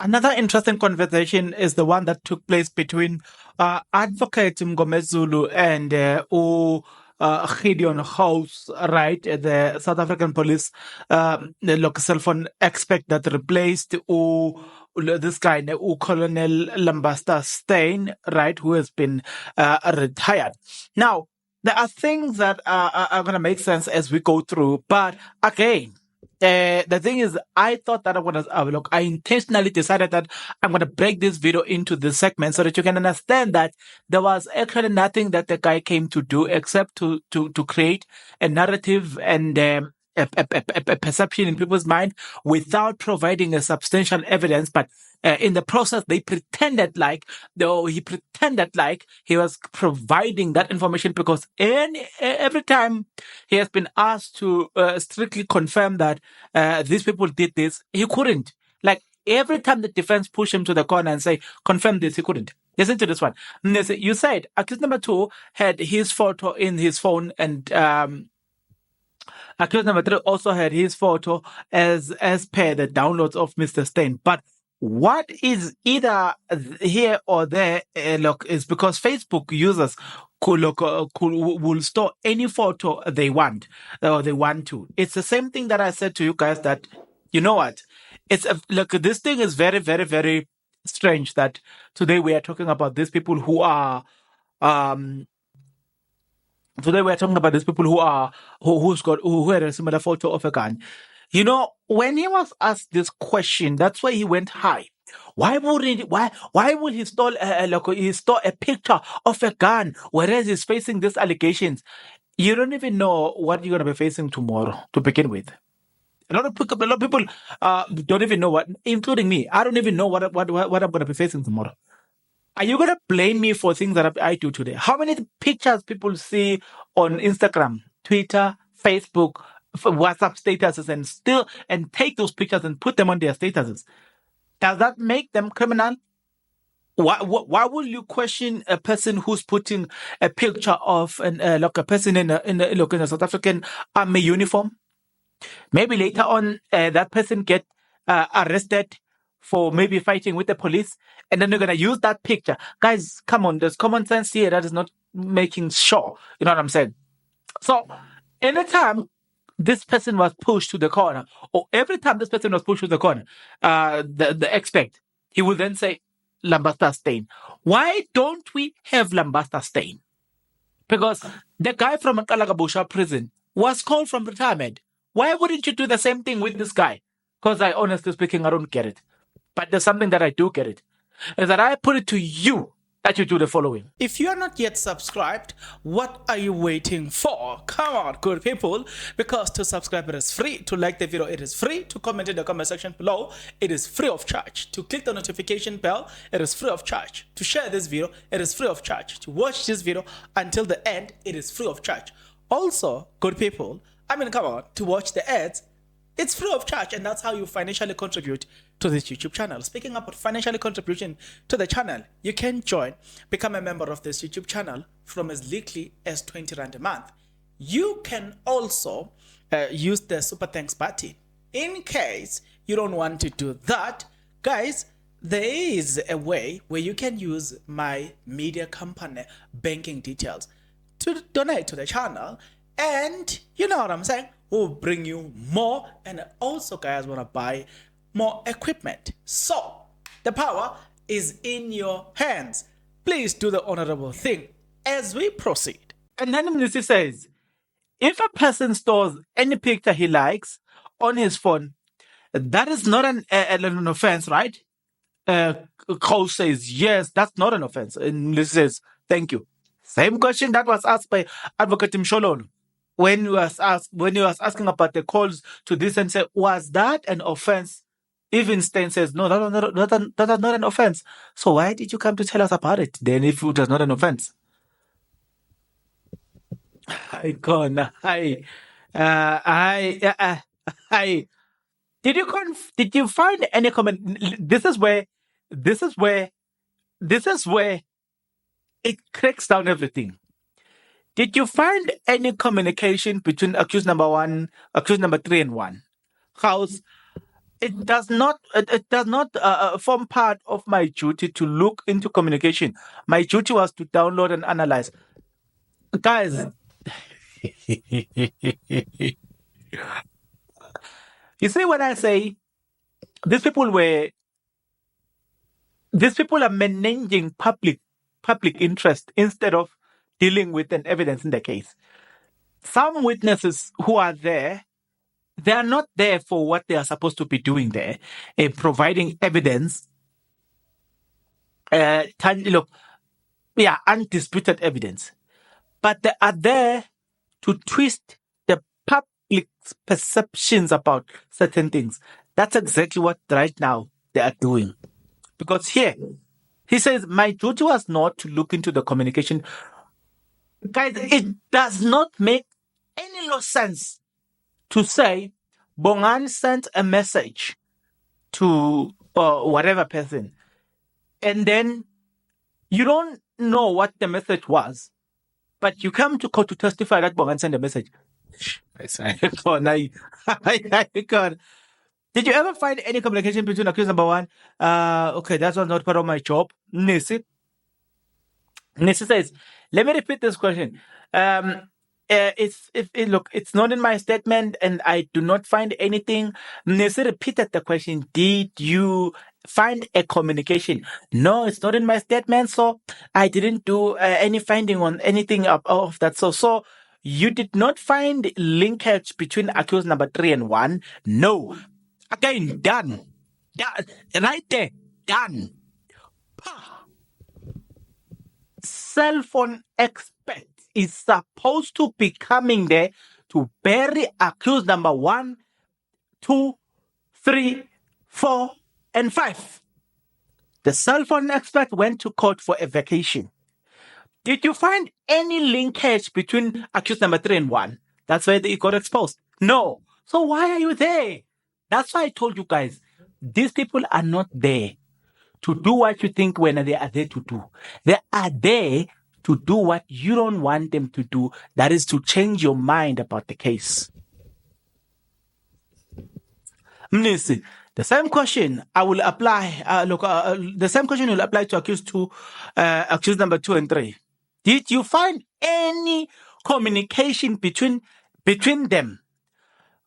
Another interesting conversation is the one that took place between Advocate Mgomezulu and Gideon House, right? The South African police, the local cell phone expert that replaced this guy, Colonel Lambasta Stein, right, who has been retired. Now, there are things that are going to make sense as we go through, but again, the thing is, I thought that I intentionally decided that I'm gonna break this video into this segment so that you can understand that there was actually nothing that the guy came to do except to create a narrative and a perception in people's mind without providing a substantial evidence. But in the process, they pretended like, though he pretended like he was providing that information, because every time he has been asked to strictly confirm that these people did this, he couldn't. Like, every time the defense pushed him to the corner and say, confirm this, he couldn't. Listen to this one. You said accused number 2 had his photo in his phone, and accused number 3 also had his photo as per the downloads of Mr. Stein. But what is either here or there, is because Facebook users will store any photo they want or they want to. It's the same thing that I said to you guys, that, you know what? This thing is very, very, very strange that today we are talking about these people who are, today we're talking about these people who had a similar photo of a gun. You know, when he was asked this question, that's why he went high. Why would he store a picture of a gun, whereas he's facing these allegations? You don't even know what you're gonna be facing tomorrow to begin with. A lot of people don't even know what, including me. I don't even know what I'm gonna be facing tomorrow. Are you going to blame me for things that I do today? How many pictures people see on Instagram, Twitter, Facebook, WhatsApp statuses, and take those pictures and put them on their statuses? Does that make them criminal? Why will you question a person who's putting a picture of a person in a South African army uniform? Maybe later on that person get arrested for maybe fighting with the police, and then they're going to use that picture. Guys, come on, there's common sense here that is not making sure. You know what I'm saying? So, anytime this person was pushed to the corner, or every time this person was pushed to the corner, the expert, he will then say, Lambasta Stein. Why don't we have Lambasta Stein? Because the guy from Kalagabusha prison was called from retirement. Why wouldn't you do the same thing with this guy? Because honestly speaking, I don't get it. But there's something that I do get it, is that I put it to you that you do the following. If you are not yet subscribed, what are you waiting for? Come on, good people, because to subscribe it is free, to like the video it is free, to comment in the comment section below it is free of charge, to click the notification bell it is free of charge, to share this video it is free of charge, to watch this video until the end it is free of charge. Also, good people, come on, to watch the ads, it's free of charge, and that's how you financially contribute to this YouTube channel. Speaking about financially contribution to the channel, you can become a member of this YouTube channel from as little as 20 Rand a month. You can also use the super thanks button. In case you don't want to do that, guys, there is a way where you can use my media company banking details to donate to the channel, and you know what I'm saying, will bring you more, and also guys want to buy more equipment. So the power is in your hands. Please do the honorable thing as we proceed. And then Mnisi says, if a person stores any picture he likes on his phone, that is not an offense, right? Cole says, yes, that's not an offense. And Mnisi says, thank you. Same question that was asked by Advocate Mshololo. When he was asking about the calls to this and said, was that an offense? Even Stein says, no, that's not an offense. So why did you come to tell us about it then if it was not an offense? Did you find any comment? This is where it cracks down everything. Did you find any communication between accused number 1, accused number 3, and 1? How's It does not. It does not form part of my duty to look into communication. My duty was to download and analyze. Guys, you see when I say these people were, these people are managing public interest instead of dealing with an evidence in the case. Some witnesses who are there, they are not there for what they are supposed to be doing there, providing evidence. Look, yeah, undisputed evidence, but they are there to twist the public's perceptions about certain things. That's exactly what right now they are doing. Because here, he says, my duty was not to look into the communication. Guys, it does not make any sense to say Bongan sent a message to whatever person, and then you don't know what the message was, but you come to court to testify that Bongan sent a message. God. Did you ever find any communication between accused number one? Okay, that was not part of my job. Mnisi says, let me repeat this question. It's not in my statement, and I do not find anything. Mnisi repeated the question. Did you find a communication? No, it's not in my statement, so I didn't do any finding on anything of that. So you did not find linkage between accused number 3 and 1? No. Again, done. Right there, done. Cell phone expert is supposed to be coming there to bury accused number 1, 2, 3, 4, and 5. The cell phone expert went to court for a vacation. Did you find any linkage between accused number 3 and 1? That's why they got exposed. No. So why are you there? That's why I told you guys, these people are not there to do what you think when they are there to do. They are there to do what you don't want them to do. That is to change your mind about the case. Mnisi, the same question I will apply. The same question will apply to accused number 2 and 3. Did you find any communication between them?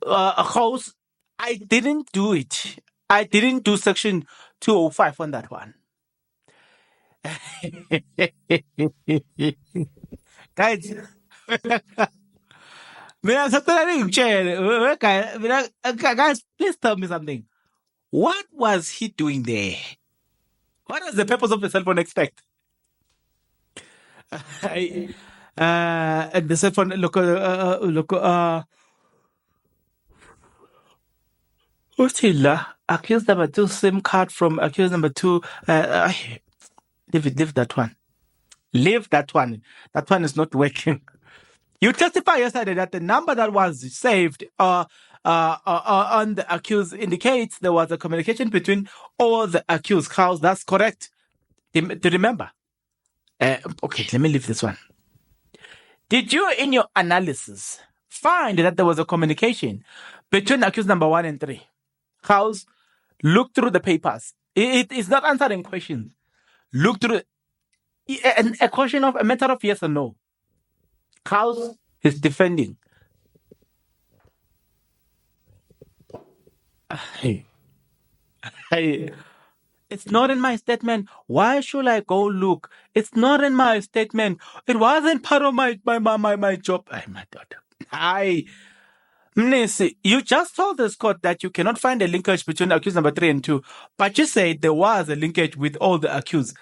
Because I didn't do it. I didn't do section 205 on that one. Guys, guys, please tell me something. What was he doing there? What was the purpose of the cell phone expect? And the cell phone, accused number 2, SIM card from accused number 2. Leave that one. Leave that one. That one is not working. You testified yesterday that the number that was saved on the accused indicates there was a communication between all the accused cows. That's correct. Do you remember? Okay, let me leave this one. Did you, in your analysis, find that there was a communication between accused number 1 and 3? Cows, look through the papers. It is not answering questions. Look through a question of a matter of yes or no. Cows is defending. It's not in my statement. Why should I go look? It's not in my statement. It wasn't part of my job. My daughter. Mnisi, you just told this court that you cannot find a linkage between accused number 3 and 2, but you said there was a linkage with all the accused.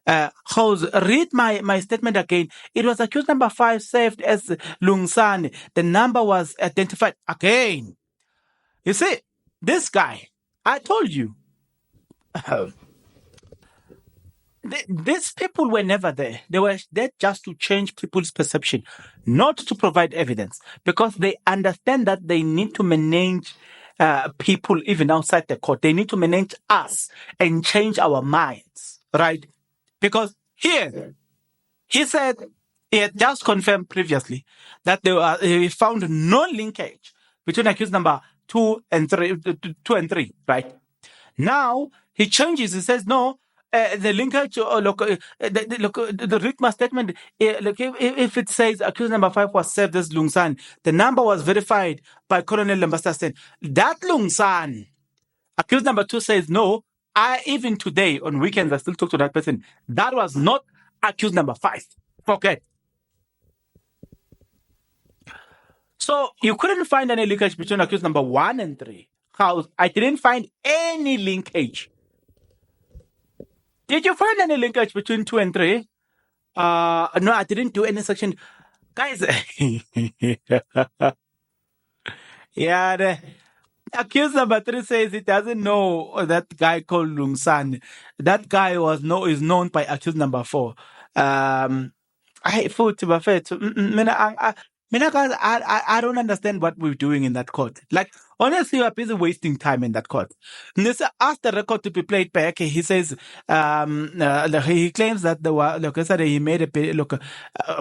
Read my statement again. It was accused number 5 saved as Lungsane. The number was identified again. You see, this guy, I told you. These people were never there. They were there just to change people's perception, not to provide evidence, because they understand that they need to manage people even outside the court. They need to manage us and change our minds, right? Because here, he said he had just confirmed previously that he found no linkage between accused number 2 and 3, 2 and 3, right? Now he changes. He says no. The linkage, the Ritma statement, if it says accused number 5 was served as Lungsan, the number was verified by Colonel Lambastasen. That Lungsan, accused number 2 says no. Even today on weekends, I still talk to that person. That was not accused number 5. Okay. So you couldn't find any linkage between accused number 1 and 3. How? I didn't find any linkage. Did you find any linkage between 2 and 3? No, I didn't do any section. Guys, yeah, the accused number 3 says he doesn't know that guy called Lungsan. That guy is known by accused number 4. I don't understand what we're doing in that court. Like, honestly, we're busy wasting time in that court. Mnisi asked the record to be played back. He says, he claims that he made a bit,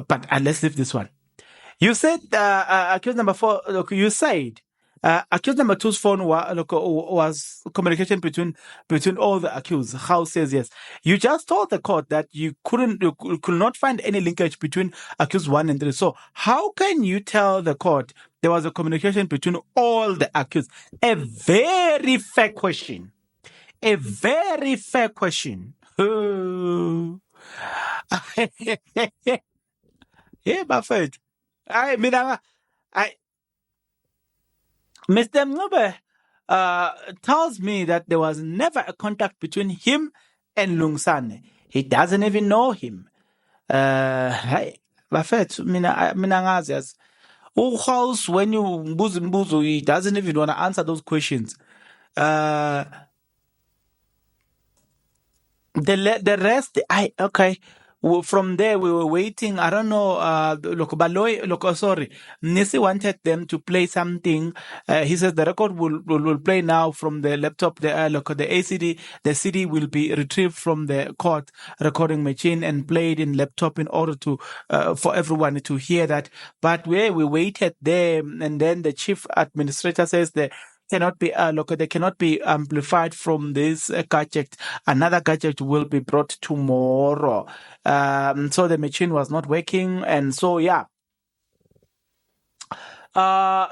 but let's leave this one. You said, accused number 4, you said, accused number 2's phone was communication between all the accused. House says yes. You just told the court that you could not find any linkage between accused 1 and 3. So how can you tell the court there was a communication between all the accused? A very fair question. A very fair question. Yeah, Buffett. Mr. Mnobe tells me that there was never a contact between him and Lungsan. He doesn't even know him. Hey, Buffett, mina ngazi as. House when you mbuzo, he doesn't even want to answer those questions. The rest, okay. From there, we were waiting. I don't know. Sorry. Mnisi wanted them to play something. He says the record will play now from the laptop. The ACD, the CD will be retrieved from the court recording machine and played in laptop in order to for everyone to hear that. But we waited there, and then the chief administrator says that they cannot be amplified from this gadget. Another gadget will be brought tomorrow. So the machine was not working, and so yeah. I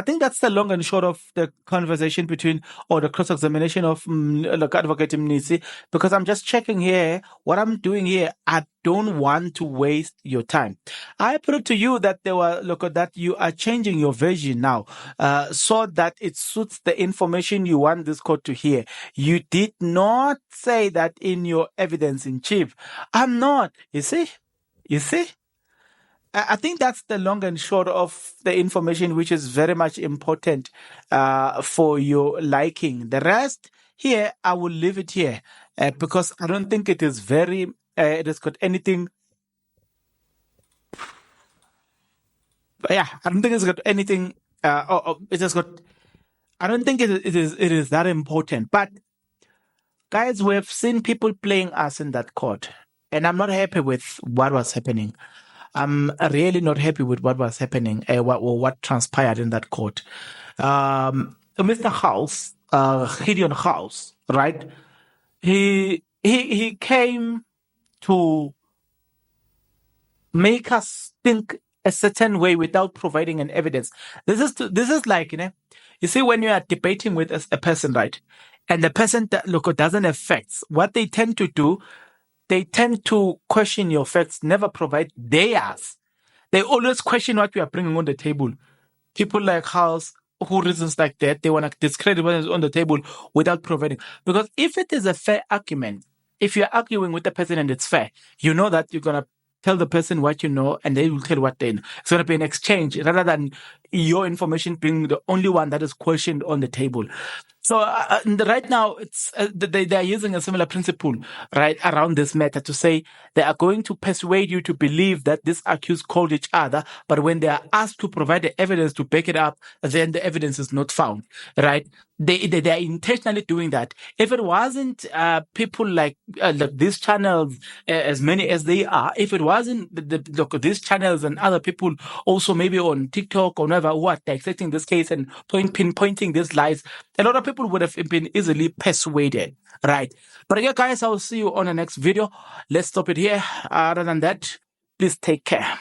think that's the long and short of the conversation between, or the cross-examination of Advocate Mnisi, because I'm just checking here. What I'm doing here, I don't want to waste your time. I put it to you that that you are changing your version now, so that it suits the information you want this court to hear. You did not say that in your evidence in chief. I'm not. You see? I think that's the long and short of the information, which is very much important for your liking. The rest here, I will leave it here because I don't think it is very. It has got anything. Yeah, I don't think it's got anything. It has got. I don't think it is that important. But guys, we have seen people playing us in that court, and I'm not happy with what was happening. I'm really not happy with what was happening, what transpired in that court. Mr. House, Gideon House, right? He came to make us think a certain way without providing an evidence. This is like, you see, when you are debating with a person, right, and the person that doesn't have facts, what they tend to do. They tend to question your facts, never provide theirs. They always question what you are bringing on the table. People like House, who reasons like that, they want to discredit what is on the table without providing. Because if it is a fair argument, if you're arguing with the person and it's fair, you know that you're going to tell the person what you know and they will tell what they know. It's going to be an exchange rather than your information being the only one that is questioned on the table. So right now, it's they are using a similar principle right around this matter to say they are going to persuade you to believe that these accused called each other, but when they are asked to provide the evidence to back it up, then the evidence is not found. Right? They are intentionally doing that. If it wasn't people like these channels, as many as they are, if it wasn't these channels and other people also maybe on TikTok or whatever who are dissecting this case and pinpointing these lies, a lot of people would have been easily persuaded, right? But yeah, guys, I'll see you on the next video. Let's stop it here. Other than that, please take care.